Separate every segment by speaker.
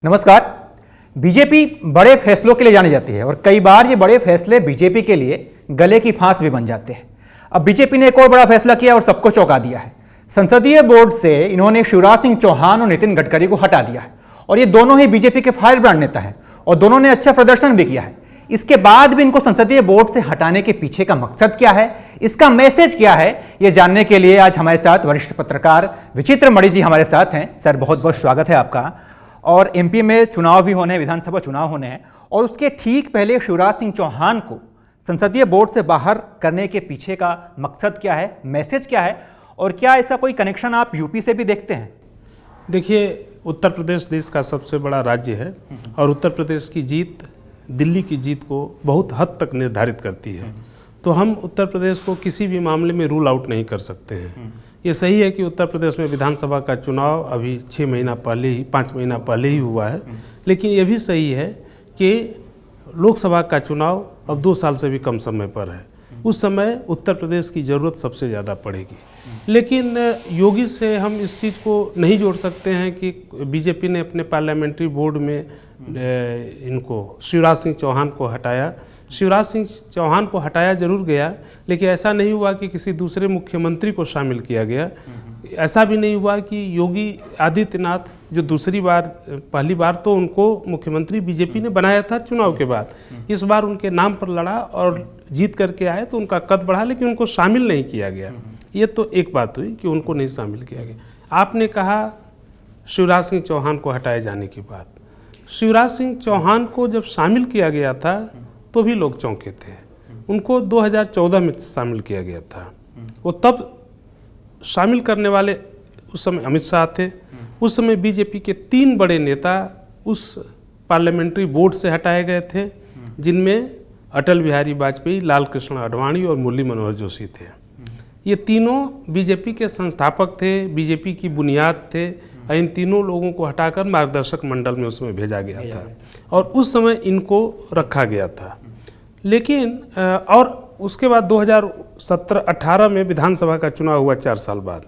Speaker 1: नमस्कार। बीजेपी बड़े फैसलों के लिए जानी जाती है और कई बार ये बड़े फैसले बीजेपी के लिए गले की फांस भी बन जाते हैं। अब बीजेपी ने एक और बड़ा फैसला किया और सबको चौंका दिया है। संसदीय बोर्ड से इन्होंने शिवराज सिंह चौहान और नितिन गडकरी को हटा दिया है और ये दोनों ही बीजेपी के फायर ब्रांड नेता हैं और दोनों ने अच्छा प्रदर्शन भी किया है। इसके बाद भी इनको संसदीय बोर्ड से हटाने के पीछे का मकसद क्या है, इसका मैसेज क्या है, ये जानने के लिए आज हमारे साथ वरिष्ठ पत्रकार विचित्र मणि जी हमारे साथ हैं। सर, बहुत बहुत स्वागत है आपका। और एमपी में चुनाव भी होने हैं, विधानसभा चुनाव होने हैं और उसके ठीक पहले शिवराज सिंह चौहान को संसदीय बोर्ड से बाहर करने के पीछे का मकसद क्या है, मैसेज क्या है और क्या ऐसा कोई कनेक्शन आप यूपी से भी देखते हैं?
Speaker 2: देखिए, उत्तर प्रदेश देश का सबसे बड़ा राज्य है और उत्तर प्रदेश की जीत दिल्ली की जीत को बहुत हद तक निर्धारित करती है। तो हम उत्तर प्रदेश को किसी भी मामले में रूल आउट नहीं कर सकते हैं। ये सही है कि उत्तर प्रदेश में विधानसभा का चुनाव अभी 5 महीना पहले ही हुआ है, लेकिन ये भी सही है कि लोकसभा का चुनाव अब 2 साल से भी कम समय पर है। उस समय उत्तर प्रदेश की ज़रूरत सबसे ज़्यादा पड़ेगी। लेकिन योगी से हम इस चीज़ को नहीं जोड़ सकते हैं कि बीजेपी ने अपने पार्लियामेंट्री बोर्ड में इनको शिवराज सिंह चौहान को हटाया। शिवराज सिंह चौहान को हटाया जरूर गया, लेकिन ऐसा नहीं हुआ कि किसी दूसरे मुख्यमंत्री को शामिल किया गया। ऐसा भी नहीं हुआ कि योगी आदित्यनाथ जो पहली बार तो उनको मुख्यमंत्री बीजेपी ने बनाया था चुनाव के बाद, इस बार उनके नाम पर लड़ा और जीत करके आए तो उनका कद बढ़ा, लेकिन उनको शामिल नहीं किया गया। ये तो एक बात हुई कि उनको नहीं शामिल किया गया। आपने कहा शिवराज सिंह चौहान को हटाए जाने की बात। शिवराज सिंह चौहान को जब शामिल किया गया था तो भी लोग चौंके थे। उनको 2014 में शामिल किया गया था। वो तब शामिल करने वाले उस समय अमित शाह थे। उस समय बीजेपी के 3 बड़े नेता उस पार्लियामेंट्री बोर्ड से हटाए गए थे, जिनमें अटल बिहारी वाजपेयी, लाल कृष्ण आडवाणी और मुरली मनोहर जोशी थे। ये तीनों बीजेपी के संस्थापक थे, बीजेपी की बुनियाद थे। इन तीनों लोगों को हटाकर मार्गदर्शक मंडल में उसमें भेजा गया था और उस समय इनको रखा गया था। लेकिन और उसके बाद 2017-18 में विधानसभा का चुनाव हुआ 4 साल बाद।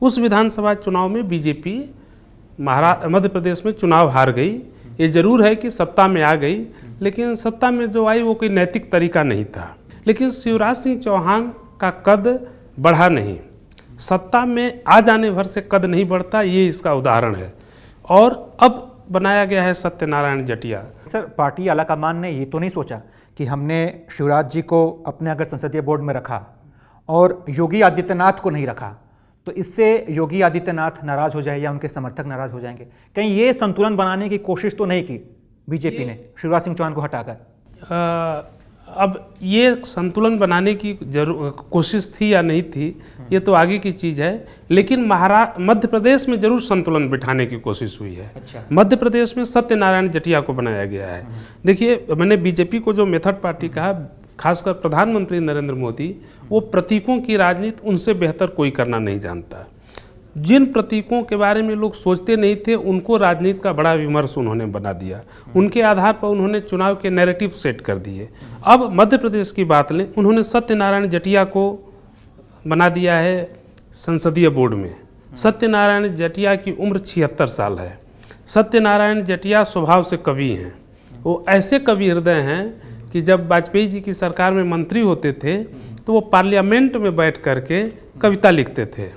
Speaker 2: उस विधानसभा चुनाव में बीजेपी मध्य प्रदेश में चुनाव हार गई। ये जरूर है कि सत्ता में आ गई, लेकिन सत्ता में जो आई वो कोई नैतिक तरीका नहीं था। लेकिन शिवराज सिंह चौहान का कद बढ़ा नहीं। सत्ता में आ जाने भर से कद नहीं बढ़ता, ये इसका उदाहरण है। और अब बनाया गया है सत्यनारायण जटिया।
Speaker 1: सर, पार्टी आलाकमान ने ये तो नहीं सोचा कि हमने शिवराज जी को अपने अगर संसदीय बोर्ड में रखा और योगी आदित्यनाथ को नहीं रखा तो इससे योगी आदित्यनाथ नाराज हो जाए या उनके समर्थक नाराज हो जाएंगे? कहीं ये संतुलन बनाने की कोशिश तो नहीं की बीजेपी ने शिवराज सिंह चौहान को हटाकर?
Speaker 2: अब ये संतुलन बनाने की कोशिश थी या नहीं थी, ये तो आगे की चीज़ है। लेकिन मध्य प्रदेश में जरूर संतुलन बिठाने की कोशिश हुई है।
Speaker 1: अच्छा।
Speaker 2: मध्य प्रदेश में सत्यनारायण जटिया को बनाया गया है। देखिए, मैंने बीजेपी को जो मेथड पार्टी कहा, खासकर प्रधानमंत्री नरेंद्र मोदी, वो प्रतीकों की राजनीति उनसे बेहतर कोई करना नहीं जानता। जिन प्रतीकों के बारे में लोग सोचते नहीं थे, उनको राजनीति का बड़ा विमर्श उन्होंने बना दिया। उनके आधार पर उन्होंने चुनाव के नैरेटिव सेट कर दिए। अब मध्य प्रदेश की बात लें, उन्होंने सत्यनारायण जटिया को बना दिया है संसदीय बोर्ड में। सत्यनारायण जटिया की उम्र 76 साल है। सत्यनारायण जटिया स्वभाव से कवि हैं। वो ऐसे कवि हृदय हैं कि जब वाजपेयी जी की सरकार में मंत्री होते थे तो वो पार्लियामेंट में बैठ करके कविता लिखते थे।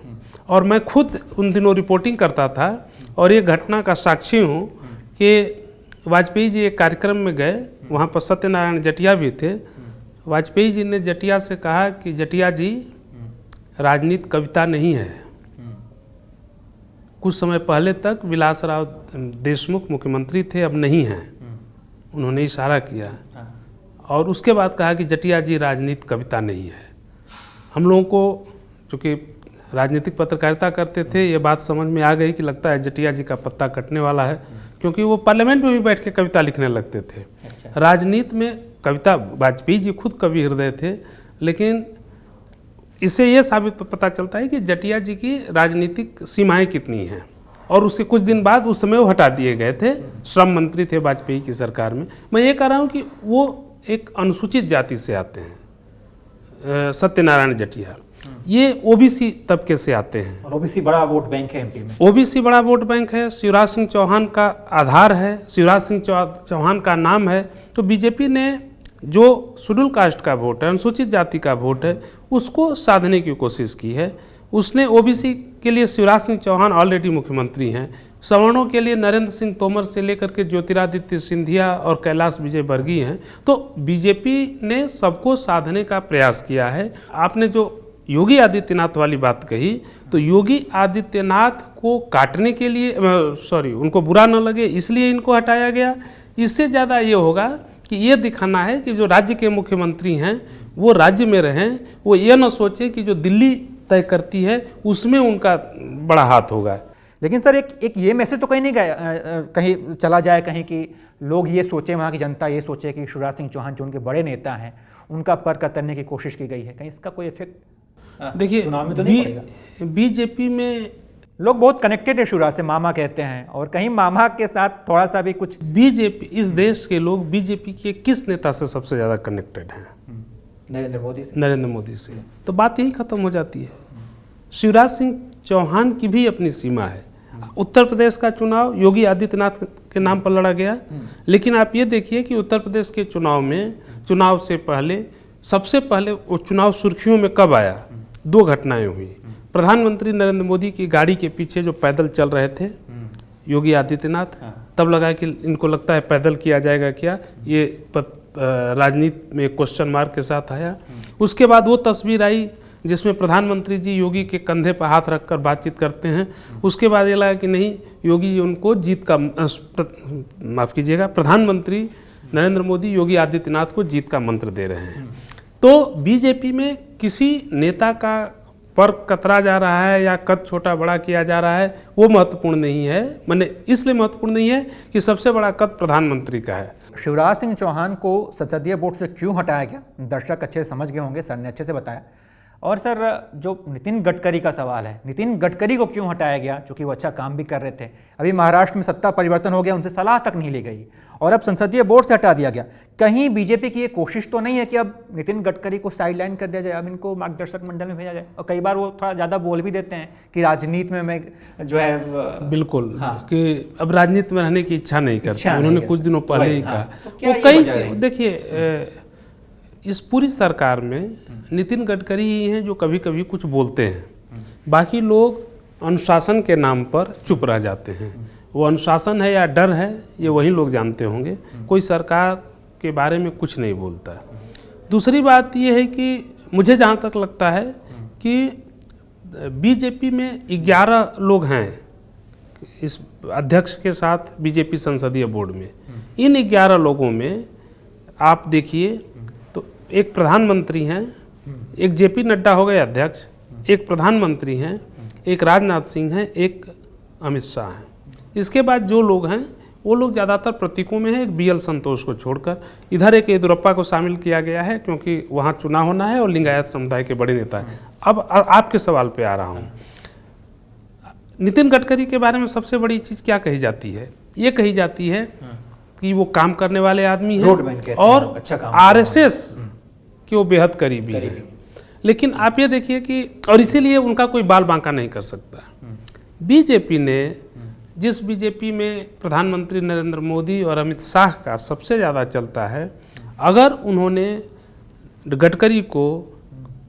Speaker 2: और मैं खुद उन दिनों रिपोर्टिंग करता था और ये घटना का साक्षी हूँ कि वाजपेयी जी एक कार्यक्रम में गए, वहाँ पर सत्यनारायण जटिया भी थे। वाजपेयी जी ने जटिया से कहा कि जटिया जी, राजनीति कविता नहीं है। कुछ समय पहले तक विलासराव देशमुख मुख्यमंत्री थे, अब नहीं हैं। उन्होंने इशारा किया और उसके बाद कहा कि जटिया जी, राजनीति कविता नहीं है। हम लोगों को, चूँकि राजनीतिक पत्रकारिता करते थे, ये बात समझ में आ गई कि लगता है जटिया जी का पत्ता कटने वाला है, क्योंकि वो पार्लियामेंट में भी बैठ के कविता लिखने लगते थे।
Speaker 1: अच्छा।
Speaker 2: राजनीति में कविता, वाजपेयी जी खुद कवि हृदय थे। लेकिन इससे ये साबित पता चलता है कि जटिया जी की राजनीतिक सीमाएं कितनी हैं। और उसके कुछ दिन बाद उस समय वो हटा दिए गए थे, श्रम मंत्री थे वाजपेयी की सरकार में। मैं ये कह रहा हूँ कि वो एक अनुसूचित जाति से आते हैं, सत्यनारायण जटिया। ये ओबीसी तबके से आते हैं।
Speaker 1: और ओबीसी बड़ा वोट बैंक है एमपी में।
Speaker 2: ओबीसी बड़ा वोट बैंक है, शिवराज सिंह चौहान का आधार है, शिवराज सिंह चौहान का नाम है। तो बीजेपी ने जो शेड्यूल कास्ट का वोट है, अनुसूचित जाति का वोट है, उसको साधने की कोशिश की है। उसने ओबीसी के लिए शिवराज सिंह चौहान ऑलरेडी मुख्यमंत्री हैं, सवर्णों के लिए नरेंद्र सिंह तोमर से लेकर के ज्योतिरादित्य सिंधिया और कैलाश विजयवर्गीय हैं। तो बीजेपी ने सबको साधने का प्रयास किया है। आपने जो योगी आदित्यनाथ वाली बात कही, तो योगी आदित्यनाथ को काटने के लिए उनको बुरा न लगे इसलिए इनको हटाया गया। इससे ज़्यादा ये होगा कि ये दिखाना है कि जो राज्य के मुख्यमंत्री हैं वो राज्य में रहें, वो ये न सोचें कि जो दिल्ली तय करती है उसमें उनका बड़ा हाथ होगा।
Speaker 1: लेकिन सर एक ये मैसेज तो कहीं नहीं गया, कहीं चला जाए कहीं कि लोग ये सोचें, वहाँ की जनता ये सोचे कि शिवराज सिंह चौहान जो उनके बड़े नेता हैं उनका पर कतरने की कोशिश की गई है, कहीं इसका कोई इफेक्ट
Speaker 2: देखिए
Speaker 1: चुनाव में तो नहीं पड़ेगा?
Speaker 2: बीजेपी में
Speaker 1: लोग बहुत कनेक्टेड है शिवराज से, मामा कहते हैं, और कहीं मामा के साथ थोड़ा सा भी कुछ।
Speaker 2: बीजेपी, इस देश के लोग बीजेपी के किस नेता से सबसे ज़्यादा कनेक्टेड हैं?
Speaker 1: नरेंद्र मोदी से।
Speaker 2: नरेंद्र मोदी से। तो बात यही खत्म हो जाती है। शिवराज सिंह चौहान की भी अपनी सीमा है। उत्तर प्रदेश का चुनाव योगी आदित्यनाथ के नाम पर लड़ा गया, लेकिन आप ये देखिए कि उत्तर प्रदेश के चुनाव में, चुनाव से पहले, सबसे पहले वो चुनाव सुर्खियों में कब आया? 2 घटनाएं हुई। प्रधानमंत्री नरेंद्र मोदी की गाड़ी के पीछे जो पैदल चल रहे थे योगी आदित्यनाथ, तब लगा कि इनको लगता है पैदल किया जाएगा क्या, ये राजनीति में क्वेश्चन मार्क के साथ आया। उसके बाद वो तस्वीर आई जिसमें प्रधानमंत्री जी योगी के कंधे पर हाथ रखकर बातचीत करते हैं। उसके बाद ये लगा कि नहीं, योगी उनको जीत का, माफ़ कीजिएगा, प्रधानमंत्री नरेंद्र मोदी योगी आदित्यनाथ को जीत का मंत्र दे रहे हैं। तो बीजेपी में किसी नेता का पर कतरा जा रहा है या कद छोटा बड़ा किया जा रहा है, वो महत्वपूर्ण नहीं है। मैंने इसलिए महत्वपूर्ण नहीं है कि सबसे बड़ा कद प्रधानमंत्री का है।
Speaker 1: शिवराज सिंह चौहान को संसदीय बोर्ड से क्यों हटाया गया, दर्शक अच्छे से समझ गए होंगे, सर ने अच्छे से बताया। और सर, जो नितिन गडकरी का सवाल है, नितिन गडकरी को क्यों हटाया गया, क्योंकि वो अच्छा काम भी कर रहे थे। अभी महाराष्ट्र में सत्ता परिवर्तन हो गया, उनसे सलाह तक नहीं ली गई, और अब संसदीय बोर्ड से हटा दिया गया। कहीं बीजेपी की ये कोशिश तो नहीं है कि अब नितिन गडकरी को साइडलाइन कर दिया जाए, अब इनको मार्गदर्शक मंडल में भेजा जाए? और कई बार वो थोड़ा ज़्यादा बोल भी देते हैं कि राजनीति में मैं जो है,
Speaker 2: बिल्कुल,
Speaker 1: हाँ,
Speaker 2: कि अब राजनीति में रहने की इच्छा नहीं करते। उन्होंने कुछ दिनों पहले ही कहा।
Speaker 1: तो
Speaker 2: कई, देखिए, इस पूरी सरकार में नितिन गडकरी ही हैं जो कभी कभी कुछ बोलते हैं, बाकी लोग अनुशासन के नाम पर चुप रह जाते हैं। वो अनुशासन है या डर है, ये वही लोग जानते होंगे। कोई सरकार के बारे में कुछ नहीं बोलता। दूसरी बात ये है कि मुझे जहाँ तक लगता है कि बीजेपी में 11 लोग हैं इस अध्यक्ष के साथ बीजेपी संसदीय बोर्ड में। इन 11 लोगों में आप देखिए तो एक प्रधानमंत्री हैं, एक जेपी नड्डा हो गए अध्यक्ष, एक प्रधानमंत्री हैं, एक राजनाथ सिंह हैं, एक अमित शाह हैं। इसके बाद जो लोग हैं वो लोग ज़्यादातर प्रतीकों में हैं, एक BL संतोष को छोड़कर। इधर एक येदियुरप्पा को शामिल किया गया है क्योंकि वहाँ चुनाव होना है और लिंगायत समुदाय के बड़े नेता हैं। अब आपके सवाल पे आ रहा हूँ। नितिन गडकरी के बारे में सबसे बड़ी चीज़ क्या कही जाती है? ये कही जाती है कि वो काम करने वाले आदमी हैं और अच्छा RSS के वो बेहद करीबी हैं। लेकिन आप ये देखिए कि, और इसीलिए उनका कोई बाल बांका नहीं कर सकता। बीजेपी ने, जिस बीजेपी में प्रधानमंत्री नरेंद्र मोदी और अमित शाह का सबसे ज़्यादा चलता है, अगर उन्होंने गडकरी को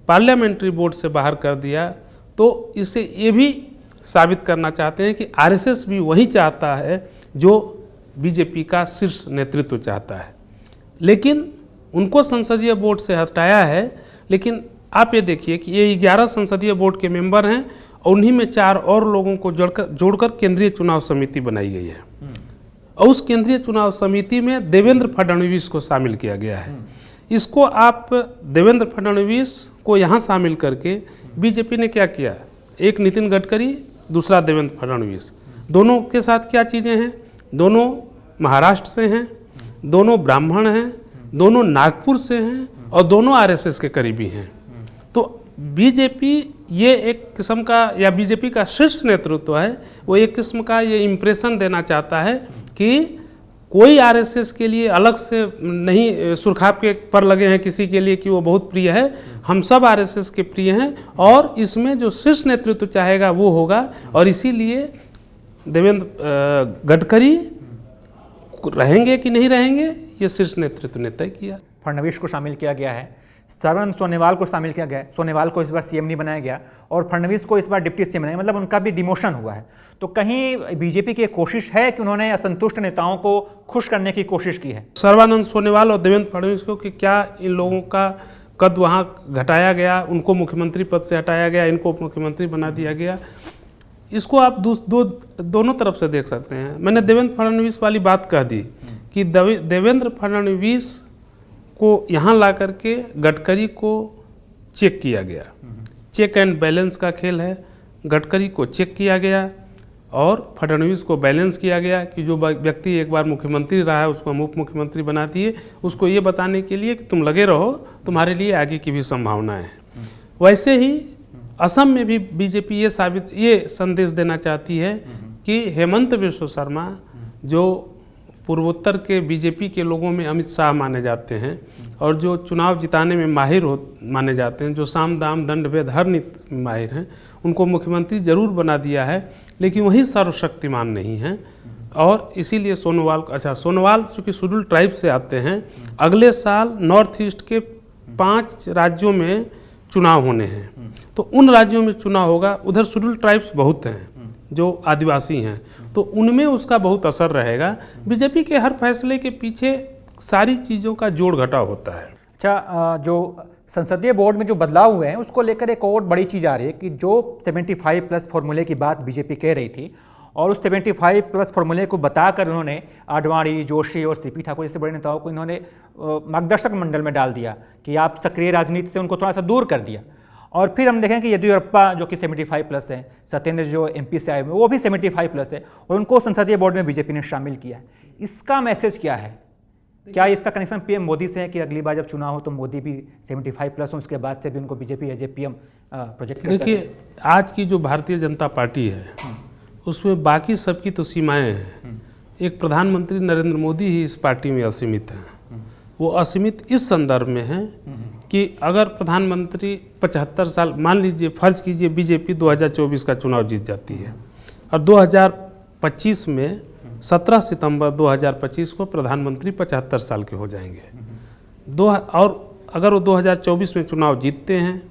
Speaker 2: पार्लियामेंट्री बोर्ड से बाहर कर दिया तो इससे ये भी साबित करना चाहते हैं कि RSS भी वही चाहता है जो बीजेपी का शीर्ष नेतृत्व चाहता है। लेकिन उनको संसदीय बोर्ड से हटाया है। लेकिन आप ये देखिए कि ये 11 संसदीय बोर्ड के मेंबर हैं और उन्हीं में 4 और लोगों को जोड़कर केंद्रीय चुनाव समिति बनाई गई है। और उस केंद्रीय चुनाव समिति में देवेंद्र फडणवीस को शामिल किया गया है। इसको आप देवेंद्र फडणवीस को यहाँ शामिल करके बीजेपी ने क्या किया, एक नितिन गडकरी, दूसरा देवेंद्र फडणवीस, दोनों के साथ क्या चीज़ें हैं, दोनों महाराष्ट्र से हैं, दोनों ब्राह्मण हैं, दोनों नागपुर से हैं और दोनों RSS के करीबी हैं। तो बीजेपी ये एक किस्म का, या बीजेपी का शीर्ष नेतृत्व है, वो एक किस्म का ये इम्प्रेशन देना चाहता है कि कोई आरएसएस के लिए अलग से नहीं सुरखाब के पर लगे हैं किसी के लिए कि वो बहुत प्रिय है। हम सब आरएसएस के प्रिय हैं और इसमें जो शीर्ष नेतृत्व चाहेगा वो होगा। और इसीलिए देवेंद्र गडकरी रहेंगे कि नहीं रहेंगे ये शीर्ष नेतृत्व ने तय किया।
Speaker 1: फडणवीस को शामिल किया गया है, सर्बानंद सोनोवाल को शामिल किया गया है। सोनोवाल को इस बार सीएम नहीं बनाया गया और फडणवीस को इस बार डिप्टी सीएम बनाया, मतलब उनका भी डिमोशन हुआ है। तो कहीं बीजेपी की कोशिश है कि उन्होंने असंतुष्ट नेताओं को खुश करने की कोशिश की है।
Speaker 2: सर्बानंद सोनोवाल और देवेंद्र फडणवीस को कि क्या इन लोगों का कद वहाँ घटाया गया, उनको मुख्यमंत्री पद से हटाया गया, इनको मुख्यमंत्री बना दिया गया। इसको आप दोनों तरफ से देख सकते हैं। मैंने देवेंद्र फडणवीस वाली बात कह दी कि देवेंद्र फडणवीस को यहाँ ला करके गडकरी को चेक किया गया। चेक एंड बैलेंस का खेल है। गडकरी को चेक किया गया और फडणवीस को बैलेंस किया गया कि जो व्यक्ति एक बार मुख्यमंत्री रहा है उसको हम उप मुख्यमंत्री बना दिए, उसको ये बताने के लिए कि तुम लगे रहो, तुम्हारे लिए आगे की भी संभावनाएं हैं। वैसे ही असम में भी बीजेपी ये संदेश देना चाहती है कि हेमंत बिश्व शर्मा जो पूर्वोत्तर के बीजेपी के लोगों में अमित शाह माने जाते हैं और जो चुनाव जिताने में माहिर माने जाते हैं, जो साम दाम दंड भेद हर नीति में माहिर हैं, उनको मुख्यमंत्री जरूर बना दिया है, लेकिन वही सर्वशक्तिमान नहीं हैं। और इसीलिए सोनोवाल चूँकि शेड्यूल ट्राइब से आते हैं, अगले साल नॉर्थ ईस्ट के 5 राज्यों में चुनाव होने हैं। तो उन राज्यों में चुनाव होगा, उधर शेड्यूल ट्राइब्स बहुत हैं जो आदिवासी हैं, तो उनमें उसका बहुत असर रहेगा। बीजेपी के हर फैसले के पीछे सारी चीज़ों का जोड़ घटाव होता है।
Speaker 1: अच्छा, जो संसदीय बोर्ड में जो बदलाव हुए हैं उसको लेकर एक और बड़ी चीज़ आ रही है कि जो 75+ फॉर्मूले की बात बीजेपी कह रही थी और उस 75+ फॉर्मूले को बताकर उन्होंने आडवाणी, जोशी और सीपी ठाकुर जैसे बड़े नेताओं को इन्होंने मार्गदर्शक मंडल में डाल दिया कि आप सक्रिय राजनीति से उनको थोड़ा सा दूर कर दिया। और फिर हम देखें कि येदियुरप्पा जो कि 75+ है, सत्येंद्र जो एमपी से आए हुए वो भी 75+ है और उनको संसदीय बोर्ड में बीजेपी ने शामिल किया है। इसका मैसेज क्या है? क्या इसका कनेक्शन पीएम मोदी से है कि अगली बार जब चुनाव हो तो मोदी भी 75+ हो, उसके बाद से भी उनको BJP as a PM project कर सके?
Speaker 2: देखिए, आज की जो भारतीय जनता पार्टी है उसमें बाकी सबकी तो सीमाएं हैं। एक प्रधानमंत्री नरेंद्र मोदी ही इस पार्टी में असीमित हैं। वो असीमित इस संदर्भ में है कि अगर प्रधानमंत्री 75 साल, मान लीजिए फर्ज कीजिए बीजेपी 2024 का चुनाव जीत जाती है और 2025 में 17 सितंबर 2025 को प्रधानमंत्री 75 साल के हो जाएंगे। और अगर वो 2024 में चुनाव जीतते हैं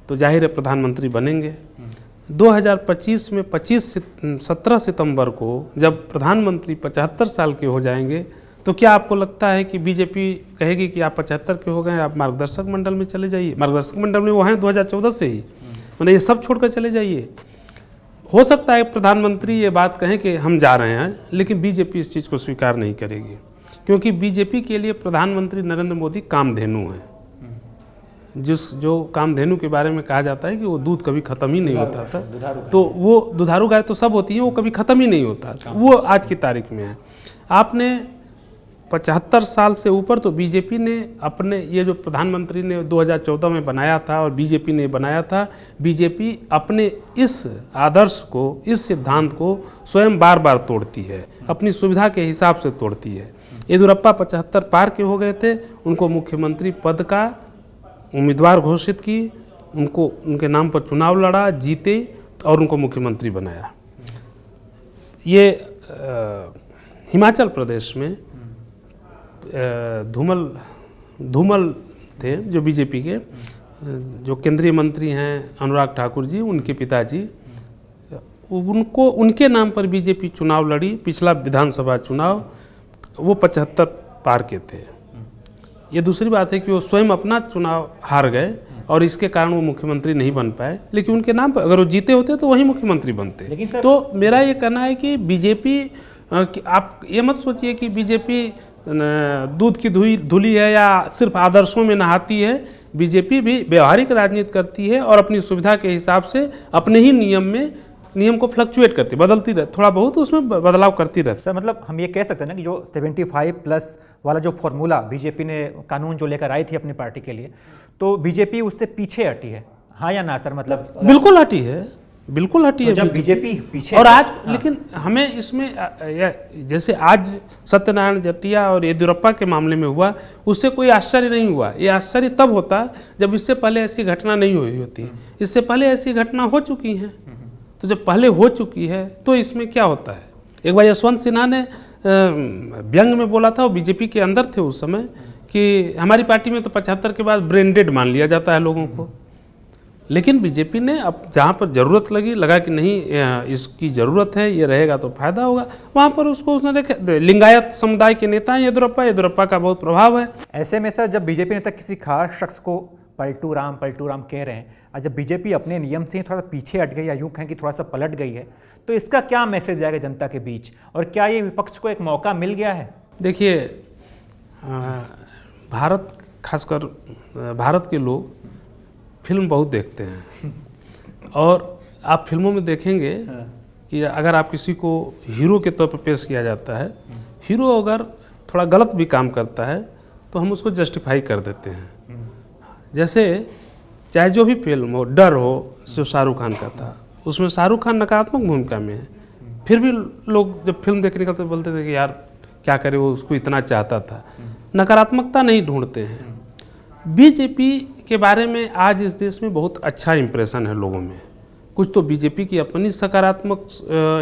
Speaker 2: तो जाहिर है प्रधानमंत्री बनेंगे। 2025 में 17 सितंबर को जब प्रधानमंत्री 75 साल के हो जाएंगे तो क्या आपको लगता है कि बीजेपी कहेगी कि आप 75 के हो गए, आप मार्गदर्शक मंडल में चले जाइए? मार्गदर्शक मंडल में वो हैं 2014 से ही, मतलब ये सब छोड़कर चले जाइए। हो सकता है प्रधानमंत्री ये बात कहें कि हम जा रहे हैं, लेकिन बीजेपी इस चीज़ को स्वीकार नहीं करेगी, क्योंकि बीजेपी के लिए प्रधानमंत्री नरेंद्र मोदी कामधेनु हैं। जो कामधेनु के बारे में कहा जाता है कि वो दूध कभी ख़त्म ही नहीं होता था, तो वो दुधारू गाय तो सब होती हैं, वो कभी ख़त्म ही नहीं होता, वो आज की तारीख में है। आपने 75 साल से ऊपर तो बीजेपी ने अपने ये जो प्रधानमंत्री ने 2014 में बनाया था और बीजेपी ने बनाया था, बीजेपी अपने इस आदर्श को, इस सिद्धांत को स्वयं बार बार तोड़ती है, अपनी सुविधा के हिसाब से तोड़ती है। येदियुरप्पा 75 पार के हो गए थे, उनको मुख्यमंत्री पद का उम्मीदवार घोषित की, उनको उनके नाम पर चुनाव लड़ा, जीते और उनको मुख्यमंत्री बनाया। ये हिमाचल प्रदेश में धूमल थे जो बीजेपी के, जो केंद्रीय मंत्री हैं अनुराग ठाकुर जी, उनके पिताजी, उनके नाम पर बीजेपी चुनाव लड़ी। पिछला विधानसभा चुनाव वो 75 पार के थे। ये दूसरी बात है कि वो स्वयं अपना चुनाव हार गए और इसके कारण वो मुख्यमंत्री नहीं बन पाए, लेकिन उनके नाम पर अगर वो जीते होते तो वही मुख्यमंत्री बनते। तो मेरा ये कहना है कि बीजेपी, आप ये मत सोचिए कि बीजेपी दूध की धुली है या सिर्फ आदर्शों में नहाती है। बीजेपी भी व्यवहारिक राजनीति करती है और अपनी सुविधा के हिसाब से अपने ही नियम को फ्लक्चुएट करती, बदलती रहती, थोड़ा बहुत उसमें बदलाव करती रहती।
Speaker 1: सर, मतलब हम ये कह सकते हैं ना कि जो 75+ वाला जो फॉर्मूला बीजेपी ने कानून जो लेकर आई थी अपनी पार्टी के लिए, तो बीजेपी उससे पीछे हटी है, हाँ या ना सर? मतलब
Speaker 2: बिल्कुल हटी है। बिल्कुल हटी है
Speaker 1: जब
Speaker 2: BJP।
Speaker 1: बीजेपी पीछे
Speaker 2: और आज
Speaker 1: हाँ।
Speaker 2: लेकिन हमें इसमें जैसे आज सत्यनारायण जटिया और येदियुरप्पा के मामले में हुआ, उससे कोई आश्चर्य नहीं हुआ। ये आश्चर्य तब होता जब इससे पहले ऐसी घटना नहीं हुई होती। इससे पहले ऐसी घटना हो चुकी हैं, तो जब पहले हो चुकी है तो इसमें क्या होता है। एक बार यशवंत सिन्हा ने व्यंग में बोला था, वो बीजेपी के अंदर थे उस समय, कि हमारी पार्टी में तो 75 के बाद ब्रेंडेड मान लिया जाता है लोगों को। लेकिन बीजेपी ने अब जहाँ पर ज़रूरत लगा कि नहीं इसकी ज़रूरत है, ये रहेगा तो फायदा होगा, वहाँ पर उसको उसने देखे। लिंगायत समुदाय के नेता हैं येदियुरप्पा का बहुत प्रभाव है।
Speaker 1: ऐसे में सर जब बीजेपी नेता किसी खास शख्स को पलटू राम कह रहे हैं, और जब बीजेपी अपने नियम से थोड़ा पीछे हट गई या यूँ कहें कि थोड़ा सा पलट गई है, तो इसका क्या मैसेज जाएगा जनता के बीच, और क्या ये विपक्ष को एक मौका मिल गया है?
Speaker 2: देखिए, भारत, खासकर भारत के लोग फिल्म बहुत देखते हैं, और आप फिल्मों में देखेंगे कि अगर आप किसी को हीरो के तौर पर पेश किया जाता है, हीरो अगर थोड़ा गलत भी काम करता है तो हम उसको जस्टिफाई कर देते हैं। जैसे चाहे जो भी फिल्म हो, डर हो जो शाहरुख खान का था, उसमें शाहरुख खान नकारात्मक भूमिका में है, फिर भी लोग जब फिल्म देखने निकलते बोलते थे कि यार क्या करे, वो उसको इतना चाहता था। नकारात्मकता नहीं ढूंढते हैं। बीजेपी के बारे में आज इस देश में बहुत अच्छा इंप्रेशन है लोगों में। कुछ तो बीजेपी की अपनी सकारात्मक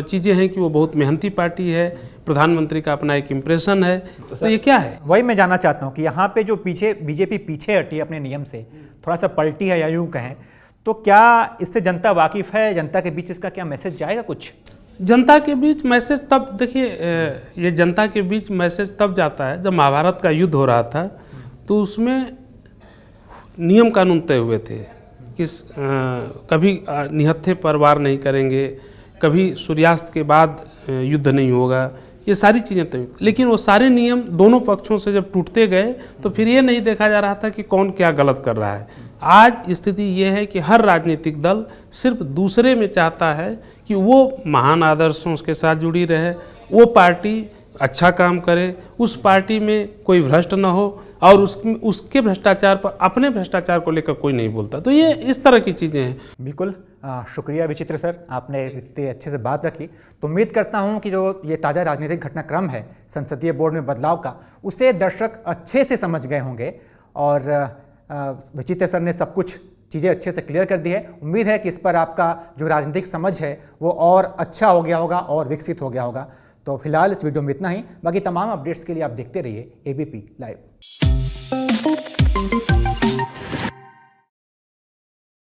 Speaker 2: चीज़ें हैं कि वो बहुत मेहनती पार्टी है, प्रधानमंत्री का अपना एक इम्प्रेशन है। तो ये क्या है,
Speaker 1: वही मैं जानना चाहता हूँ कि यहाँ पे जो बीजेपी पीछे हटी अपने नियम से, थोड़ा सा पलटी है या यूँ कहें, तो क्या इससे जनता वाकिफ़ है? जनता के बीच इसका क्या मैसेज जाएगा कुछ?
Speaker 2: जनता के बीच मैसेज तब, देखिए ये जनता के बीच मैसेज तब जाता है जब महाभारत का युद्ध हो रहा था, तो उसमें नियम कानून तय हुए थे कि कभी निहत्थे पर वार नहीं करेंगे, कभी सूर्यास्त के बाद युद्ध नहीं होगा, ये सारी चीज़ें तय। लेकिन वो सारे नियम दोनों पक्षों से जब टूटते गए तो फिर ये नहीं देखा जा रहा था कि कौन क्या गलत कर रहा है। आज स्थिति ये है कि हर राजनीतिक दल सिर्फ दूसरे में चाहता है कि वो महान आदर्शों के साथ जुड़ी रहे, वो पार्टी अच्छा काम करे, उस पार्टी में कोई भ्रष्ट ना हो, और उसके भ्रष्टाचार पर, अपने भ्रष्टाचार को लेकर कोई नहीं बोलता। तो ये इस तरह की चीज़ें हैं।
Speaker 1: बिल्कुल, शुक्रिया विचित्र सर, आपने इतने अच्छे से बात रखी। तो उम्मीद करता हूँ कि जो ये ताज़ा राजनीतिक घटनाक्रम है संसदीय बोर्ड में बदलाव का, उसे दर्शक अच्छे से समझ गए होंगे, और विचित्र सर ने सब कुछ चीज़ें अच्छे से क्लियर कर दी है। उम्मीद है कि इस पर आपका जो राजनीतिक समझ है वो और अच्छा हो गया होगा और विकसित हो गया होगा। तो फिलहाल इस वीडियो में इतना ही। बाकी तमाम अपडेट्स के लिए आप देखते रहिए ABP लाइव।